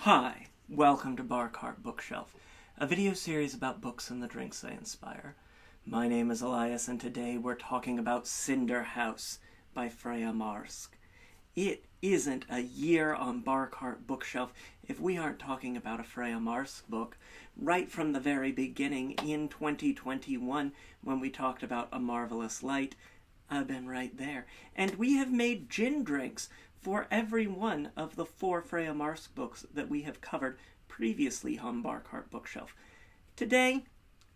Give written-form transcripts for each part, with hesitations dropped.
Hi, welcome to Bar Cart Bookshelf, a video series about books and the drinks they inspire. My name is Elias, and today we're talking about Cinder House by Freya Marske. It isn't a year on Bar Cart Bookshelf if we aren't talking about a Freya Marske book. Right from the very beginning in 2021, when we talked about A Marvelous Light, I've been right there. And we have made gin drinks for every one of the 4 Freya Marske books that we have covered previously on Bar Cart Bookshelf. Today,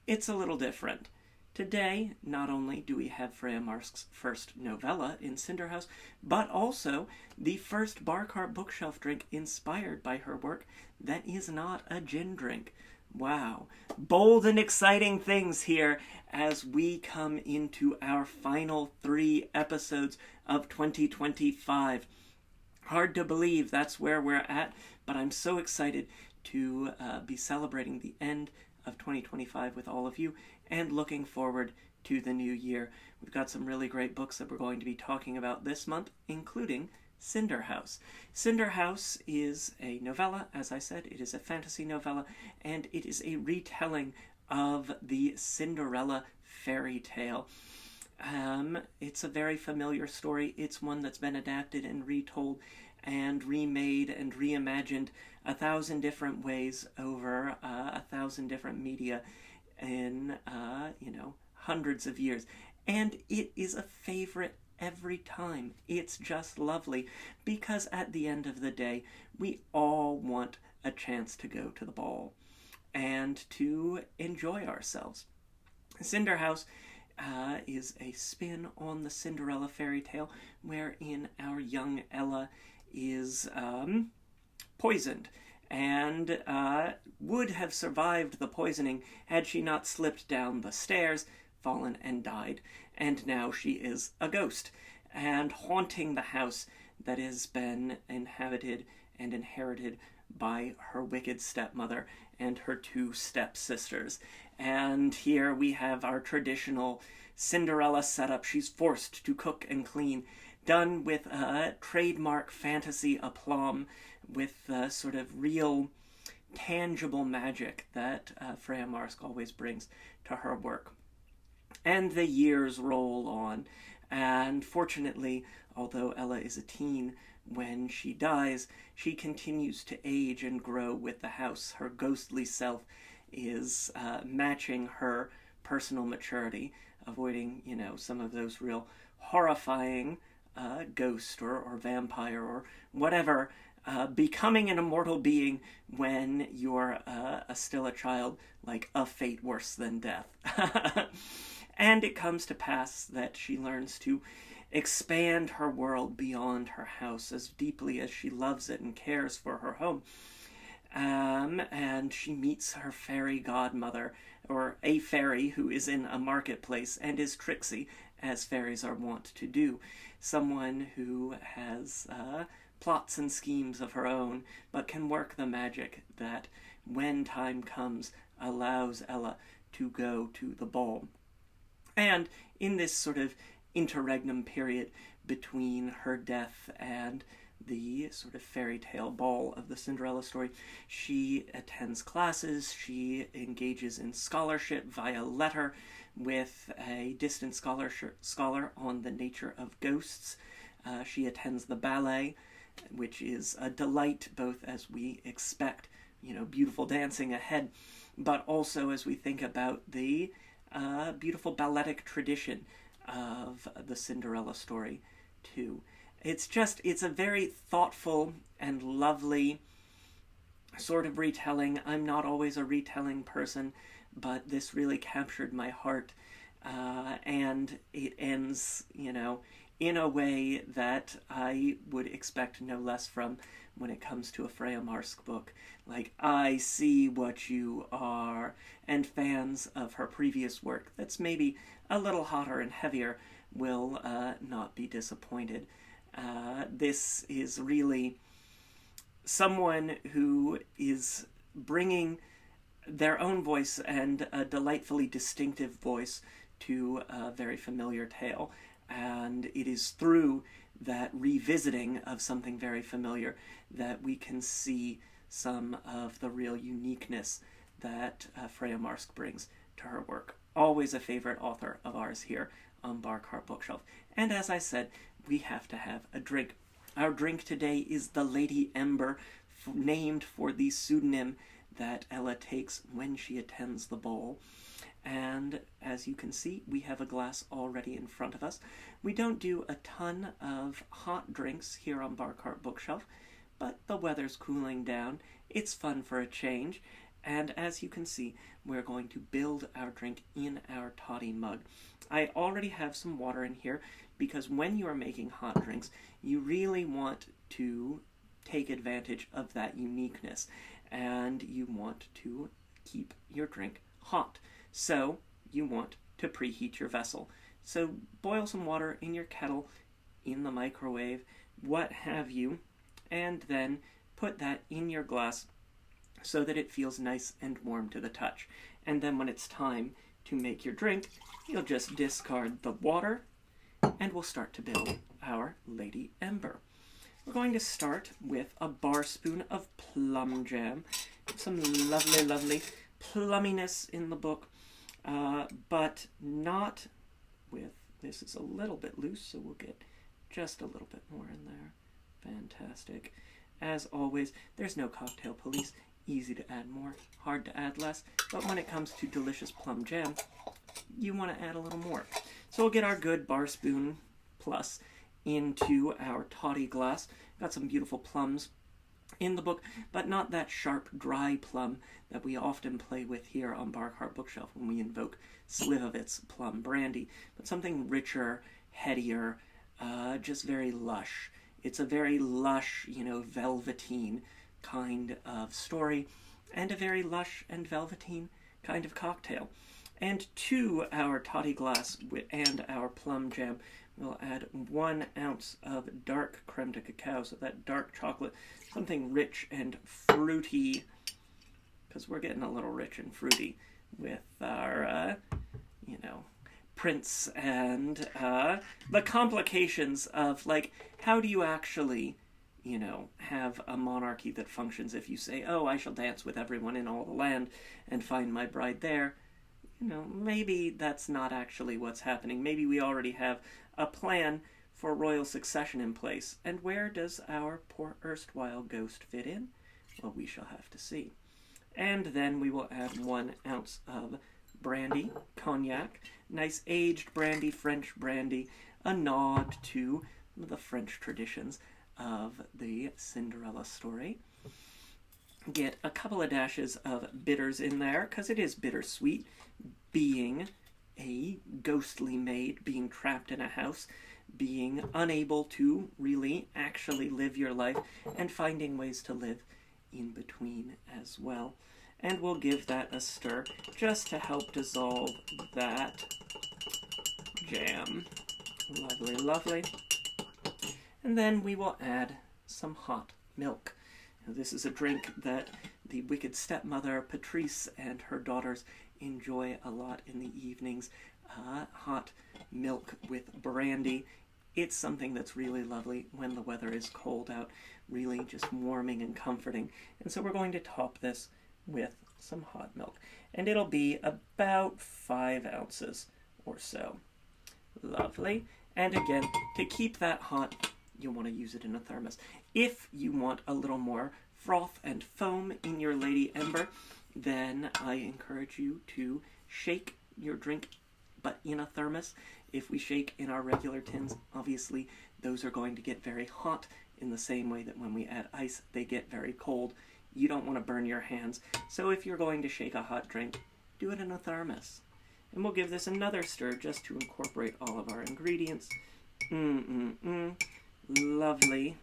it's a little different. Today, not only do we have Freya Marske's first novella in Cinder House, but also the first Bar Cart Bookshelf drink inspired by her work that is not a gin drink. Wow. Bold and exciting things here as we come into our final 3 episodes of 2025. Hard to believe that's where we're at, but I'm so excited to be celebrating the end of 2025 with all of you and looking forward to the new year. We've got some really great books that we're going to be talking about this month, including Cinder House. Cinder House is a novella, as I said. It is a fantasy novella, and it is a retelling of the Cinderella fairy tale. It's a very familiar story. It's one that's been adapted and retold and remade and reimagined 1,000 different ways over 1,000 different media in, hundreds of years. And it is a favorite every time. It's just lovely because at the end of the day, we all want a chance to go to the ball and to enjoy ourselves. Cinder House is a spin on the Cinderella fairy tale, wherein our young Ella is poisoned and would have survived the poisoning had she not slipped down the stairs, fallen and died, and now she is a ghost and haunting the house that has been inhabited and inherited by her wicked stepmother and her 2 stepsisters. And here we have our traditional Cinderella setup. She's forced to cook and clean, done with a trademark fantasy aplomb, with sort of real, tangible magic that Freya Marske always brings to her work. And the years roll on, and fortunately, although Ella is a teen when she dies, she continues to age and grow with the house. Her ghostly self is matching her personal maturity, avoiding, some of those real horrifying ghost or vampire or whatever, becoming an immortal being when you're still a child, like a fate worse than death. And it comes to pass that she learns to expand her world beyond her house as deeply as she loves it and cares for her home. And she meets her fairy godmother, or a fairy who is in a marketplace and is tricksy, as fairies are wont to do. Someone who has plots and schemes of her own, but can work the magic that, when time comes, allows Ella to go to the ball. And in this sort of interregnum period between her death and the sort of fairy tale ball of the Cinderella story, she attends classes, she engages in scholarship via letter with a distant scholar on the nature of ghosts. She attends the ballet, which is a delight, both as we expect, beautiful dancing ahead, but also as we think about the beautiful balletic tradition of the Cinderella story, too. It's a very thoughtful and lovely sort of retelling. I'm not always a retelling person, but this really captured my heart, and it ends, in a way that I would expect no less from when it comes to a Freya Marske book. Like, I see what you are, and fans of her previous work that's maybe a little hotter and heavier will not be disappointed. This is really someone who is bringing their own voice and a delightfully distinctive voice to a very familiar tale. And it is through that revisiting of something very familiar that we can see some of the real uniqueness that Freya Marske brings to her work. Always a favorite author of ours here on Bar Cart Bookshelf. And as I said, we have to have a drink. Our drink today is the Lady Ember, named for the pseudonym that Ella takes when she attends the ball. And as you can see, we have a glass already in front of us. We don't do a ton of hot drinks here on Bar Cart Bookshelf, but the weather's cooling down. It's fun for a change. And as you can see, we're going to build our drink in our toddy mug. I already have some water in here because when you are making hot drinks, you really want to take advantage of that uniqueness and you want to keep your drink hot. So you want to preheat your vessel. So boil some water in your kettle, in the microwave, what have you, and then put that in your glass so that it feels nice and warm to the touch. And then when it's time to make your drink, you'll just discard the water and we'll start to build our Lady Ember. We're going to start with a bar spoon of plum jam. Some lovely, lovely plumminess in the book, but not with, this is a little bit loose, so we'll get just a little bit more in there. Fantastic. As always, there's no cocktail police. Easy to add more, hard to add less, but when it comes to delicious plum jam, you want to add a little more. So we'll get our good bar spoon plus into our toddy glass. Got some beautiful plums in the book, but not that sharp, dry plum that we often play with here on Bar Cart Bookshelf when we invoke Slivovitz plum brandy, but something richer, headier, just very lush. It's a very lush, velveteen kind of story, and a very lush and velveteen kind of cocktail. And to our toddy glass and our plum jam, we'll add 1 ounce of dark creme de cacao, so that dark chocolate, something rich and fruity, because we're getting a little rich and fruity with our, prince and the complications of, how do you actually have a monarchy that functions if you say, oh, I shall dance with everyone in all the land and find my bride there. Maybe that's not actually what's happening. Maybe we already have a plan for royal succession in place. And where does our poor erstwhile ghost fit in? Well, we shall have to see. And then we will add 1 ounce of brandy, cognac, nice aged brandy, French brandy, a nod to the French traditions of the Cinderella story. Get a couple of dashes of bitters in there, because it is bittersweet, being a ghostly maid, being trapped in a house, being unable to really actually live your life, and finding ways to live in between as well. And we'll give that a stir just to help dissolve that jam. Lovely, lovely. And then we will add some hot milk. Now, this is a drink that the wicked stepmother Patrice and her daughters enjoy a lot in the evenings. Hot milk with brandy. It's something that's really lovely when the weather is cold out, really just warming and comforting. And so we're going to top this with some hot milk. And it'll be about 5 ounces or so. Lovely. And again, to keep that hot, you'll want to use it in a thermos. If you want a little more froth and foam in your Lady Ember, then I encourage you to shake your drink, but in a thermos. If we shake in our regular tins, obviously those are going to get very hot in the same way that when we add ice, they get very cold. You don't want to burn your hands. So if you're going to shake a hot drink, do it in a thermos. And we'll give this another stir just to incorporate all of our ingredients. Lovely,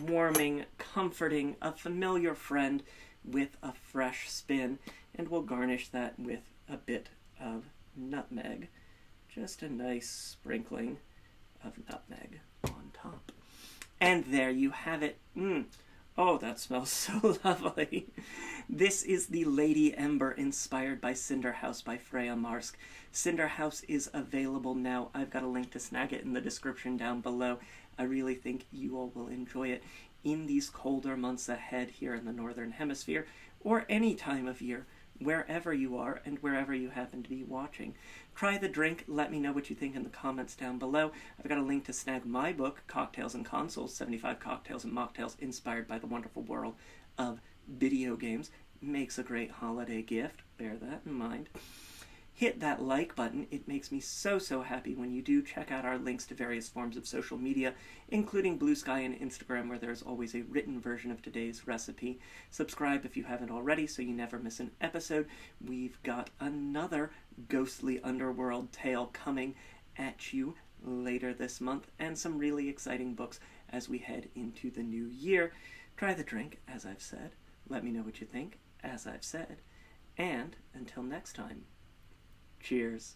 warming, comforting, a familiar friend with a fresh spin. And we'll garnish that with a bit of nutmeg. Just a nice sprinkling of nutmeg on top. And there you have it. Oh, that smells so lovely. This is the Lady Ember inspired by Cinder House by Freya Marske. Cinder House is available now. I've got a link to snag it in the description down below. I really think you all will enjoy it. in these colder months ahead here in the Northern Hemisphere, or any time of year, wherever you are and wherever you happen to be watching. Try the drink. Let me know what you think in the comments down below. I've got a link to snag my book, Cocktails and Consoles, 75 Cocktails and Mocktails Inspired by the Wonderful World of Video Games. Makes a great holiday gift. Bear that in mind. Hit that like button. It makes me so happy when you do. Check out our links to various forms of social media, including Blue Sky and Instagram, where there's always a written version of today's recipe. Subscribe if you haven't already so you never miss an episode. We've got another ghostly underworld tale coming at you later this month, and some really exciting books as we head into the new year. Try the drink, as I've said. Let me know what you think, as I've said. And until next time, cheers.